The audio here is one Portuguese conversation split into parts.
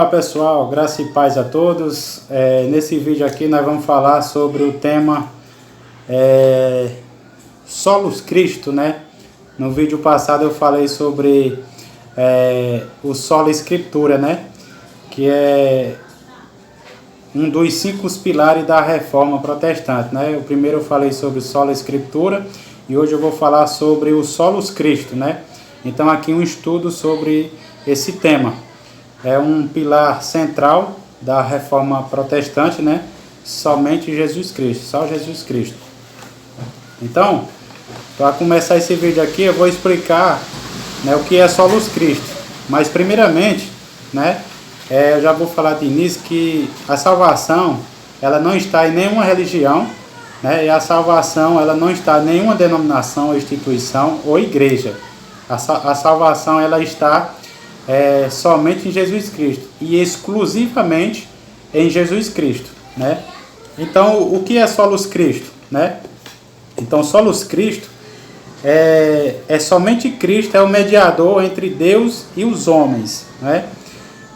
pessoal, graça e paz a todos. Nesse vídeo aqui nós vamos falar sobre o tema Solus Christo, né? No vídeo passado eu falei sobre o Sola Escritura, né? Que é um dos 5 pilares da Reforma Protestante, né? O primeiro eu falei sobre o Sola Escritura e hoje eu vou falar sobre o Solus Christo, né? Então aqui um estudo sobre esse tema. É um pilar central da Reforma Protestante, né? Somente Jesus Cristo, só Jesus Cristo. Então, para começar esse vídeo aqui, eu vou explicar, né, o que é Solus Christo. Mas primeiramente, né, eu já vou falar de início que a salvação, ela não está em nenhuma religião, né? E a salvação, ela não está em nenhuma denominação, instituição ou igreja. A salvação, ela está somente em Jesus Cristo e exclusivamente em Jesus Cristo, né? Então, o que é Solus Christo, né? Então, Solus Christo é somente Cristo, é o mediador entre Deus e os homens, né?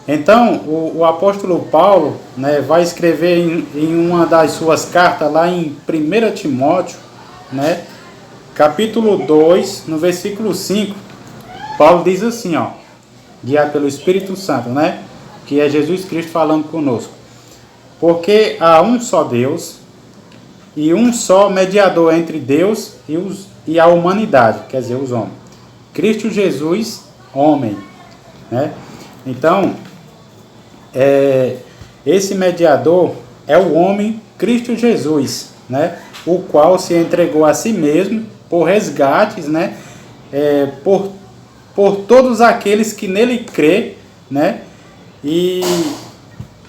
Então, o apóstolo Paulo, né, vai escrever em uma das suas cartas, lá em 1 Timóteo, né, capítulo 2, no versículo 5, Paulo diz assim, ó, guiado pelo Espírito Santo, né, que é Jesus Cristo falando conosco. Porque há um só Deus e um só mediador entre Deus e a humanidade, quer dizer, os homens. Cristo Jesus, homem, né? Então, esse mediador é o homem Cristo Jesus, né? O qual se entregou a si mesmo por resgates, né? Por todos aqueles que nele crê, né? E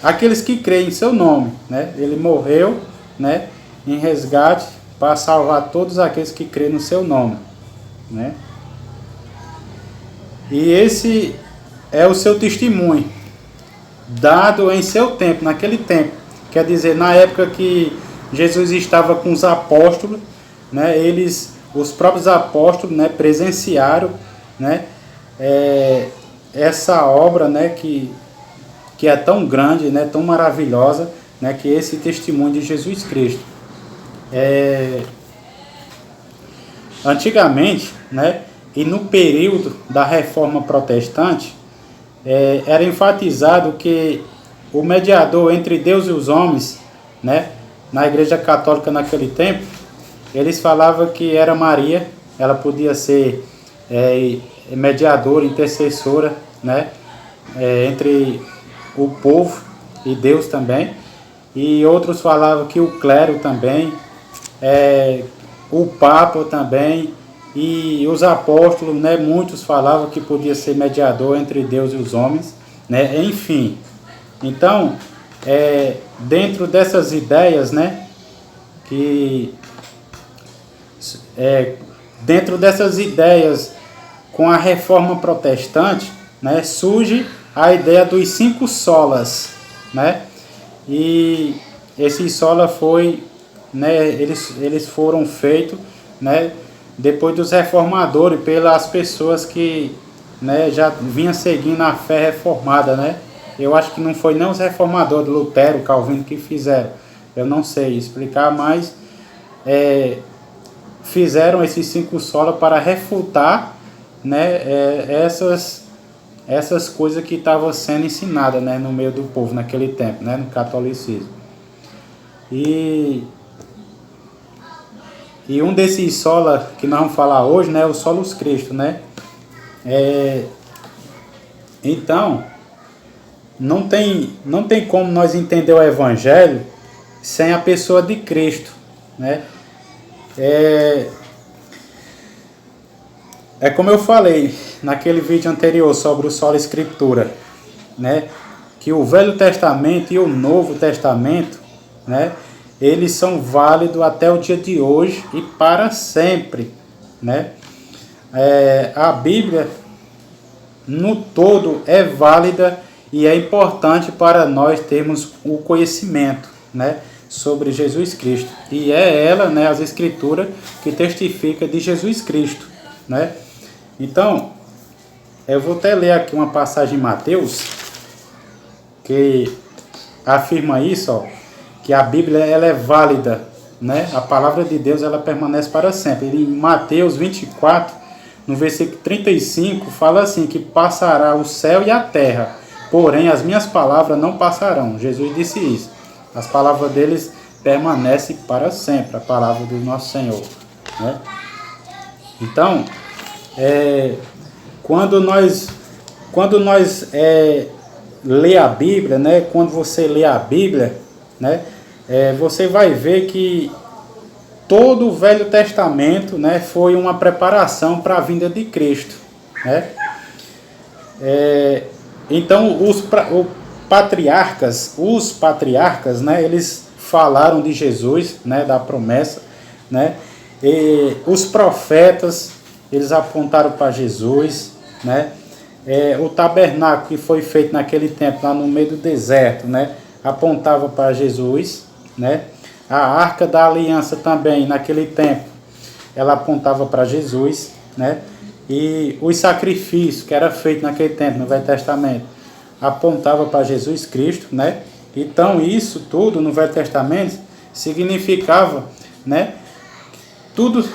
aqueles que creem em seu nome, né? Ele morreu, né, em resgate para salvar todos aqueles que creem no seu nome, né? E esse é o seu testemunho dado em seu tempo, naquele tempo. Quer dizer, na época que Jesus estava com os apóstolos, né, os próprios apóstolos, né, presenciaram, né, essa obra, né, que é tão grande, né, tão maravilhosa, né, que é esse testemunho de Jesus Cristo. Antigamente, né, e no período da Reforma Protestante, era enfatizado que o mediador entre Deus e os homens, né, na Igreja Católica naquele tempo, eles falavam que era Maria. Ela podia ser mediadora, intercessora, né, entre o povo e Deus também. E outros falavam que o clero também, o Papa também, e os apóstolos, né, muitos falavam que podia ser mediador entre Deus e os homens, né, enfim. Então, dentro dessas ideias, né, dentro dessas ideias com a Reforma Protestante, né, surge a ideia dos 5 solas, né, e esse sola foi, né, eles foram feitos, né, depois dos reformadores, pelas pessoas que, né, já vinham seguindo a fé reformada, né? Eu acho que não foi nem os reformadores, Lutero, Calvino, que fizeram. Eu não sei explicar, mas fizeram esses 5 solas para refutar, né, essas coisas que estavam sendo ensinadas, né, no meio do povo naquele tempo, né, no catolicismo. E um desses sola que nós vamos falar hoje, né, é o Solus Christo, né? Então, não tem como nós entender o Evangelho sem a pessoa de Cristo, né? Como eu falei naquele vídeo anterior sobre o Sola Escritura, né? Que o Velho Testamento e o Novo Testamento, né, eles são válidos até o dia de hoje e para sempre, né? A Bíblia no todo é válida e é importante para nós termos o conhecimento, né, sobre Jesus Cristo. E é ela, né, as Escrituras, que testifica de Jesus Cristo, né? Então, eu vou até ler aqui uma passagem em Mateus, que afirma isso, ó, que a Bíblia ela é válida, né? A palavra de Deus ela permanece para sempre. Em Mateus 24, no versículo 35, fala assim, que passará o céu e a terra, porém as minhas palavras não passarão. Jesus disse isso. As palavras deles permanecem para sempre, a palavra do nosso Senhor, né? Então, quando nós lê a Bíblia, né? Quando você lê a Bíblia, né? Você vai ver que todo o Velho Testamento, né, foi uma preparação para a vinda de Cristo, né? Então os patriarcas, né, eles falaram de Jesus, né, da promessa, né? E os profetas, eles apontaram para Jesus, né? O tabernáculo que foi feito naquele tempo lá no meio do deserto, né, apontava para Jesus, né? A Arca da Aliança também, naquele tempo, ela apontava para Jesus, né? E os sacrifícios que era feito naquele tempo, no Velho Testamento, apontava para Jesus Cristo, né? Então, isso tudo no Velho Testamento significava, né? Tudo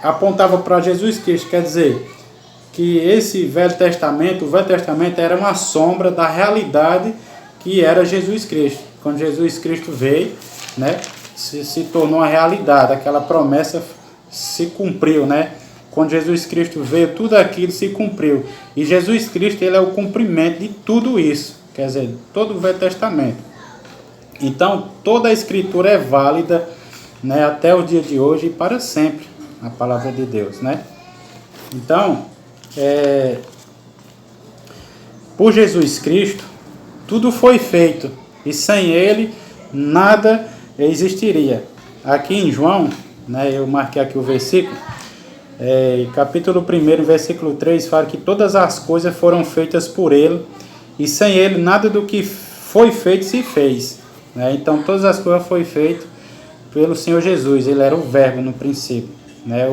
apontava para Jesus Cristo, quer dizer, que esse Velho Testamento, o Velho Testamento era uma sombra da realidade que era Jesus Cristo. Quando Jesus Cristo veio, né? Se tornou uma realidade, aquela promessa se cumpriu, né? Quando Jesus Cristo veio, tudo aquilo se cumpriu. E Jesus Cristo, ele é o cumprimento de tudo isso, quer dizer, todo o Velho Testamento. Então, toda a Escritura é válida, né, até o dia de hoje e para sempre, a palavra de Deus, né? Então, por Jesus Cristo, tudo foi feito, e sem ele, nada existiria. Aqui em João, né, eu marquei aqui o versículo, capítulo 1, versículo 3, fala que todas as coisas foram feitas por ele, e sem ele nada do que foi feito se fez, né? Então todas as coisas foram feitas pelo Senhor Jesus, ele era o verbo no princípio, né?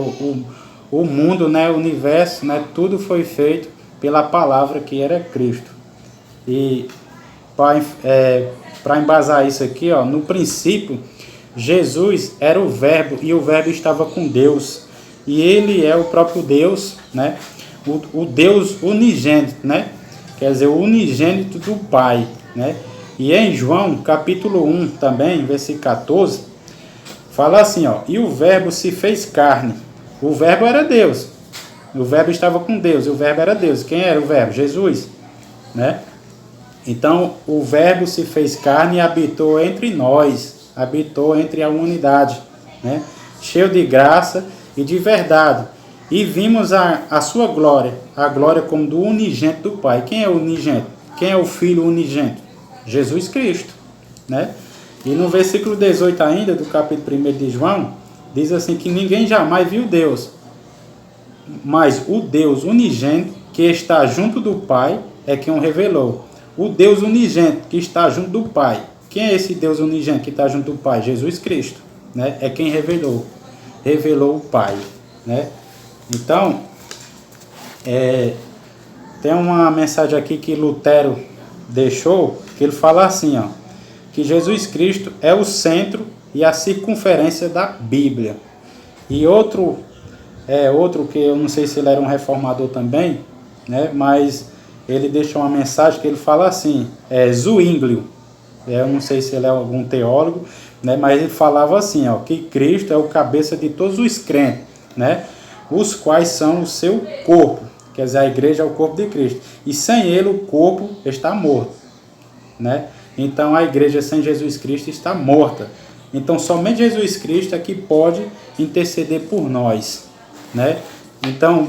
O mundo, né, o universo, né, tudo foi feito pela palavra que era Cristo. E para embasar isso aqui, ó, no princípio, Jesus era o verbo e o verbo estava com Deus. E ele é o próprio Deus, né? O Deus unigênito, né? Quer dizer, o unigênito do Pai, né? E em João, capítulo 1 também, versículo 14, fala assim, ó, e o verbo se fez carne. O verbo era Deus. O verbo estava com Deus, e o verbo era Deus. Quem era o verbo? Jesus, né? Então, o verbo se fez carne e habitou entre nós, habitou entre a humanidade, né? Cheio de graça e de verdade. E vimos a sua glória, a glória como do unigênito do Pai. Quem é o unigênito? Quem é o Filho unigênito? Jesus Cristo, né? E no versículo 18 ainda, do capítulo 1 de João, diz assim que ninguém jamais viu Deus, mas o Deus unigênito que está junto do Pai é quem o revelou. O Deus unigênito que está junto do Pai. Quem é esse Deus unigênito que está junto do Pai? Jesus Cristo, né? É quem revelou o Pai, né? Então, tem uma mensagem aqui que Lutero deixou, que ele fala assim, ó, que Jesus Cristo é o centro e a circunferência da Bíblia. E outro que eu não sei se ele era um reformador também, né? Mas ele deixou uma mensagem que ele fala assim, Zwinglio, eu não sei se ele é algum teólogo, né? Mas ele falava assim, ó, que Cristo é o cabeça de todos os crentes, né? Os quais são o seu corpo, quer dizer, a igreja é o corpo de Cristo, e sem ele o corpo está morto, né? Então a igreja sem Jesus Cristo está morta. Então somente Jesus Cristo é que pode interceder por nós, né? Então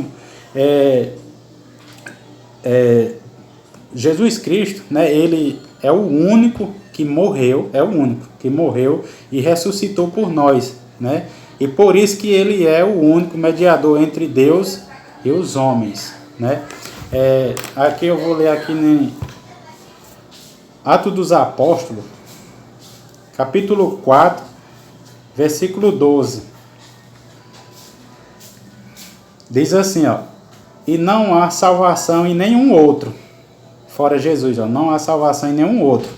Jesus Cristo, né, ele é o único que morreu, e ressuscitou por nós, né? E por isso que ele é o único mediador entre Deus e os homens, né? Aqui eu vou ler aqui em Atos dos Apóstolos, capítulo 4, versículo 12. Diz assim, ó, e não há salvação em nenhum outro, fora Jesus, ó, não há salvação em nenhum outro,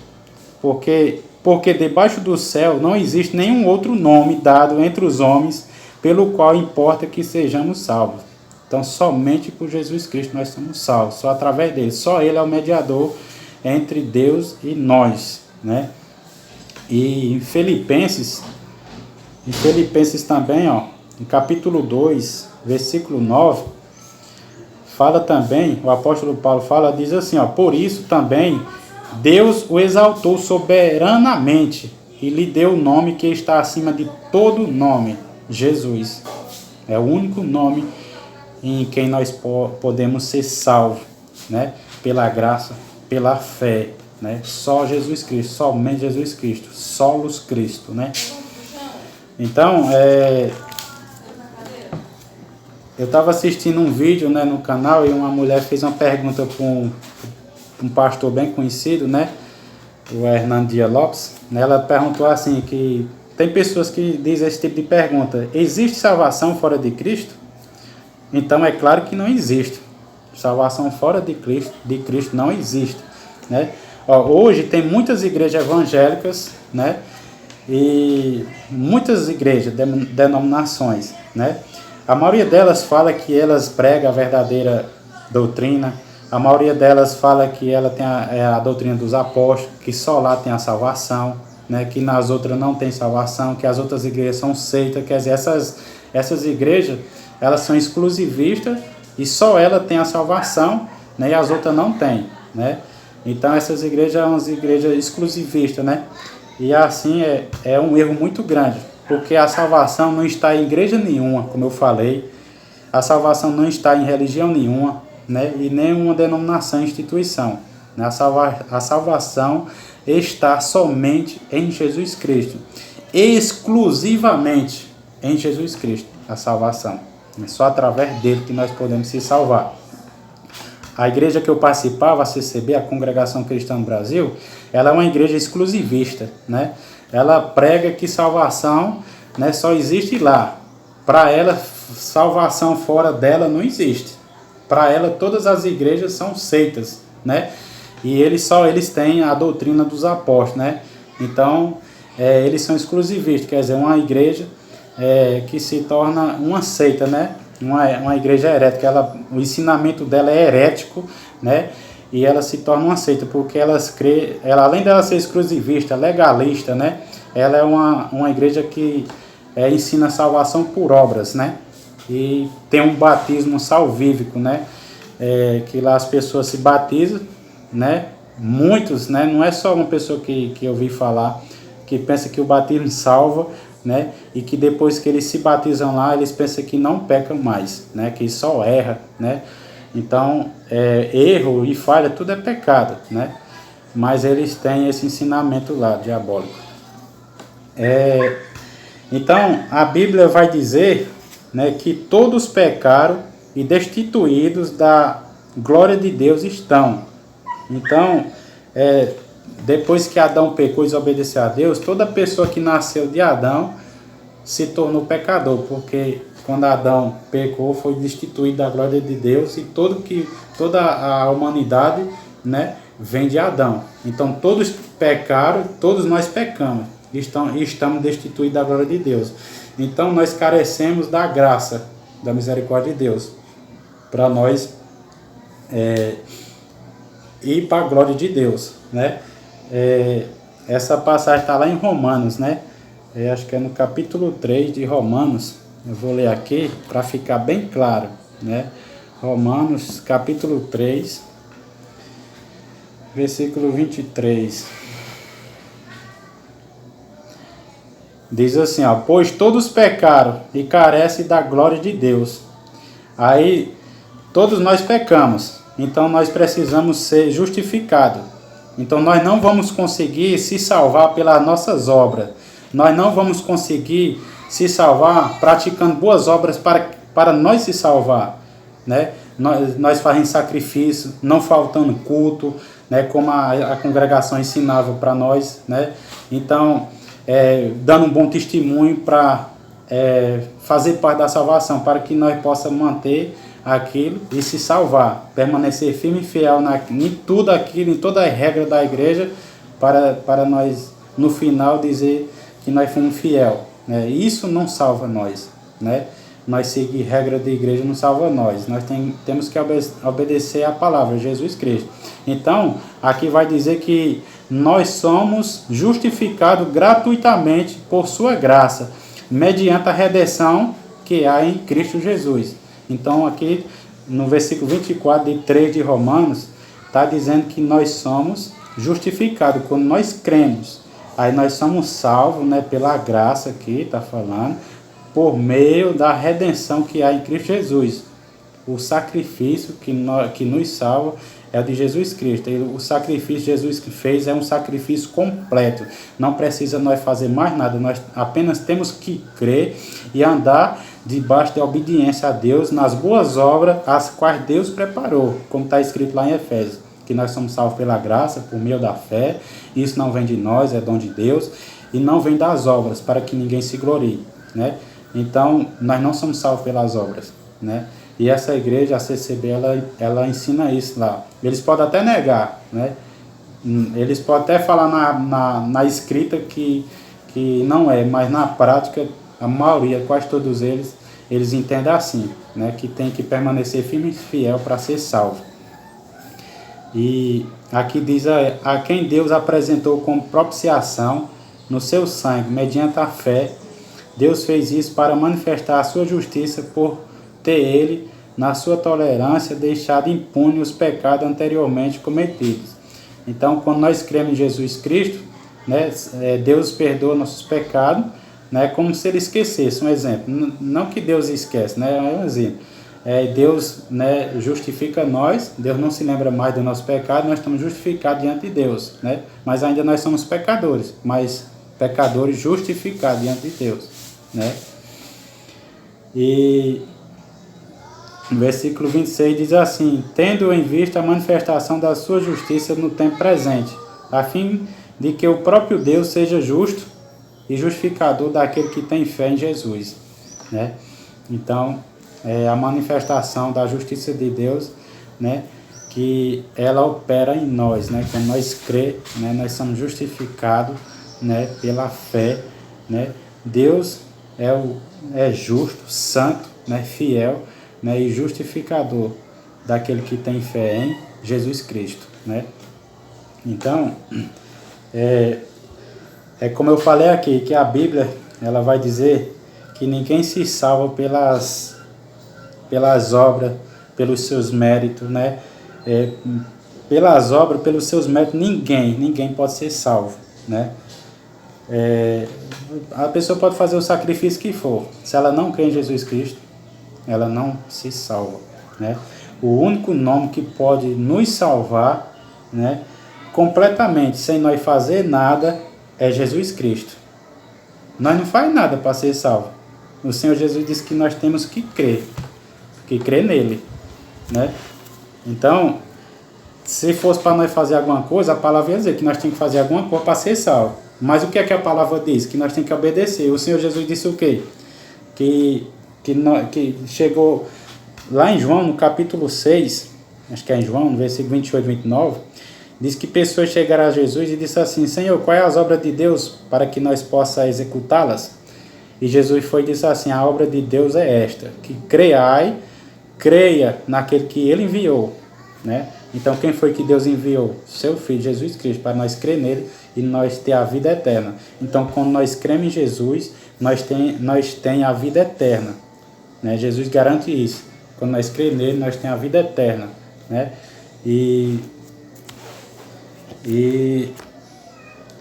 porque debaixo do céu não existe nenhum outro nome dado entre os homens pelo qual importa que sejamos salvos. Então, somente por Jesus Cristo nós somos salvos, só através dele. Só ele é o mediador entre Deus e nós, né? E em Filipenses também, ó, em capítulo 2, versículo 9, fala também, o apóstolo Paulo fala, diz assim, ó, por isso também Deus o exaltou soberanamente e lhe deu o nome que está acima de todo nome, Jesus. É o único nome em quem nós podemos ser salvos, né? Pela graça, pela fé, né? Só Jesus Cristo, somente Jesus Cristo, solos Cristo, né? Então, eu estava assistindo um vídeo, né, no canal, e uma mulher fez uma pergunta para um pastor bem conhecido, né? O Hernando Dias Lopes, né? Ela perguntou assim, que tem pessoas que dizem esse tipo de pergunta: existe salvação fora de Cristo? Então é claro que não existe. Salvação fora de Cristo não existe, né? Ó, hoje tem muitas igrejas evangélicas, né? E muitas igrejas, denominações, né? A maioria delas fala que elas pregam a verdadeira doutrina. A maioria delas fala que ela tem a doutrina dos apóstolos, que só lá tem a salvação, né? Que nas outras não tem salvação, que as outras igrejas são seitas. Quer dizer, essas igrejas, elas são exclusivistas e só ela tem a salvação, né? E as outras não tem, né? Então essas igrejas são umas igrejas exclusivistas, né? E assim é um erro muito grande, porque a salvação não está em igreja nenhuma, como eu falei. A salvação não está em religião nenhuma, né? E nenhuma denominação, instituição. A salvação está somente em Jesus Cristo. Exclusivamente em Jesus Cristo, a salvação. É só através dele que nós podemos se salvar. A igreja que eu participava, a CCB, a Congregação Cristã do Brasil, ela é uma igreja exclusivista, né? Ela prega que salvação, né, só existe lá. Para ela, salvação fora dela não existe. Para ela, todas as igrejas são seitas, né? E eles têm a doutrina dos apóstolos, né? Então, eles são exclusivistas, quer dizer, uma igreja que se torna uma seita, né? Uma igreja herética, o ensinamento dela é herético, né? E ela se torna uma seita, porque ela, além dela ser exclusivista, legalista, né? Ela é uma igreja que ensina salvação por obras, né? E tem um batismo salvífico, né? Que lá as pessoas se batizam, né? Muitos, né? Não é só uma pessoa que eu ouvi falar, que pensa que o batismo salva, né? E que depois que eles se batizam lá, eles pensam que não pecam mais, né? Que só erra, né? Então, erro e falha, tudo é pecado, né? Mas eles têm esse ensinamento lá, diabólico. Então, a Bíblia vai dizer, né, que todos pecaram e destituídos da glória de Deus estão. Então, depois que Adão pecou e desobedeceu a Deus, toda pessoa que nasceu de Adão se tornou pecador, porque quando Adão pecou, foi destituído da glória de Deus, e toda a humanidade, né, vem de Adão. Então todos pecaram, todos nós pecamos, e estamos destituídos da glória de Deus. Então nós carecemos da graça, da misericórdia de Deus, para nós ir para a glória de Deus, né? Essa passagem está lá em Romanos, né? Acho que é no capítulo 3 de Romanos. Eu vou ler aqui para ficar bem claro, né? Romanos, capítulo 3, versículo 23. Diz assim, ó: pois todos pecaram e carecem da glória de Deus. Aí, todos nós pecamos, então nós precisamos ser justificados. Então nós não vamos conseguir se salvar pelas nossas obras. Nós não vamos conseguir se salvar praticando boas obras para nós se salvar, né? Nós fazemos sacrifício, não faltando culto, né? Como a congregação ensinava para nós, né? Então, dando um bom testemunho para fazer parte da salvação, para que nós possamos manter aquilo e se salvar, permanecer firme e fiel em tudo aquilo, em toda a regra da igreja, para nós no final dizer que nós fomos fiel, né? Isso não salva nós, né? Nós seguir regra de igreja não salva nós. Nós temos que obedecer a palavra, Jesus Cristo. Então, aqui vai dizer que nós somos justificados gratuitamente por sua graça, mediante a redenção que há em Cristo Jesus. Então, aqui no versículo 24 de 3 de Romanos, está dizendo que nós somos justificados quando nós cremos. Aí nós somos salvos, né, pela graça aqui, está falando, por meio da redenção que há em Cristo Jesus. O sacrifício que nos salva é o de Jesus Cristo. E o sacrifício que Jesus fez é um sacrifício completo. Não precisa nós fazer mais nada. Nós apenas temos que crer e andar debaixo da obediência a Deus nas boas obras, as quais Deus preparou. Como está escrito lá em Efésios. Que nós somos salvos pela graça, por meio da fé. Isso não vem de nós, é dom de Deus. E não vem das obras, para que ninguém se glorie, né? Então, nós não somos salvos pelas obras, né? E essa igreja, a CCB, ela ensina isso lá. Eles podem até negar, né? Eles podem até falar na escrita que não é, mas na prática, a maioria, quase todos eles entendem assim, né? Que tem que permanecer firme e fiel para ser salvo. E aqui diz a quem Deus apresentou como propiciação no seu sangue, mediante a fé. Deus fez isso para manifestar a sua justiça por ter ele, na sua tolerância, deixado impune os pecados anteriormente cometidos. Então, quando nós cremos em Jesus Cristo, né, Deus perdoa nossos pecados, né, como se ele esquecesse. Um exemplo, não que Deus esquece, né, é um exemplo. Deus, né, justifica nós, Deus não se lembra mais do nosso pecado, nós estamos justificados diante de Deus, né? Mas ainda nós somos pecadores, mas pecadores justificados diante de Deus, né? E no versículo 26 diz assim: tendo em vista a manifestação da sua justiça no tempo presente, a fim de que o próprio Deus seja justo e justificador daquele que tem fé em Jesus, né? Então, a manifestação da justiça de Deus, né, que ela opera em nós, né? Quando nós cremos, né, nós somos justificados, né, pela fé, né? Deus é justo, santo, né, fiel, né, e justificador daquele que tem fé em Jesus Cristo, né? Então, como eu falei aqui, que a Bíblia ela vai dizer que ninguém se salva pelas obras, pelos seus méritos, né? Pelas obras, pelos seus méritos, ninguém pode ser salvo, né? A pessoa pode fazer o sacrifício que for, se ela não crê em Jesus Cristo, ela não se salva, né? O único nome que pode nos salvar, né, completamente, sem nós fazer nada, é Jesus Cristo. Nós não faz nada para ser salvo. O Senhor Jesus disse que nós temos que crer nele, né? Então, se fosse para nós fazer alguma coisa, a palavra ia dizer que nós temos que fazer alguma coisa para ser salvo. Mas o que é que a palavra diz? Que nós temos que obedecer. O Senhor Jesus disse o quê? Que chegou lá em João, no capítulo 6, acho que é em João, no versículo 28 e 29, diz que pessoas chegaram a Jesus e disseram assim: Senhor, quais é as obras de Deus para que nós possamos executá-las? E Jesus foi e disse assim: a obra de Deus é esta, que creia naquele que ele enviou, né? Então, quem foi que Deus enviou? Seu Filho, Jesus Cristo, para nós crer nele e nós ter a vida eterna. Então, quando nós cremos em Jesus, nós tem a vida eterna, né? Jesus garante isso. Quando nós cremos nele, nós temos a vida eterna, né? E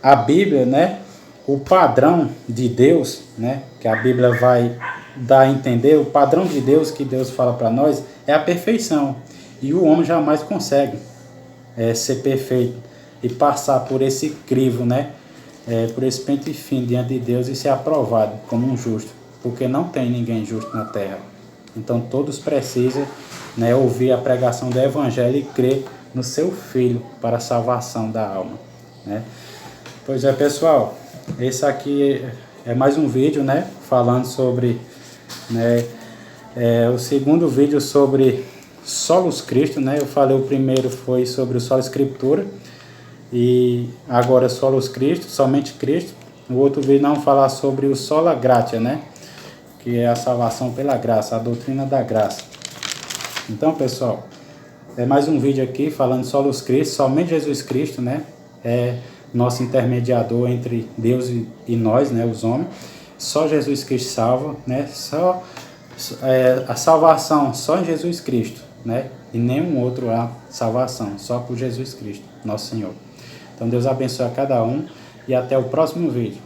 a Bíblia, né? O padrão de Deus, né? Que a Bíblia vai dar a entender, o padrão de Deus que Deus fala para nós é a perfeição. E o homem jamais consegue ser perfeito e passar por esse crivo, né? Por esse pente fino diante de Deus e ser aprovado como um justo, porque não tem ninguém justo na terra. Então todos precisam, né, ouvir a pregação do Evangelho e crer no seu Filho para a salvação da alma, né? Pois é, pessoal, esse aqui é mais um vídeo, né, falando sobre, né, O segundo vídeo sobre Solus Christo, né? Eu falei, o primeiro foi sobre o Sola Escritura, e agora Solus Christo, somente Cristo. O outro vídeo não falar sobre o Sola Gratia, né? Que é a salvação pela graça, a doutrina da graça. Então, pessoal, é mais um vídeo aqui falando Solus Christo, somente Jesus Cristo, né? É nosso intermediador entre Deus e nós, né? Os homens. Só Jesus Cristo salva, né? A salvação só em Jesus Cristo, né? E nenhum outro há salvação, só por Jesus Cristo, nosso Senhor. Então Deus abençoe a cada um e até o próximo vídeo.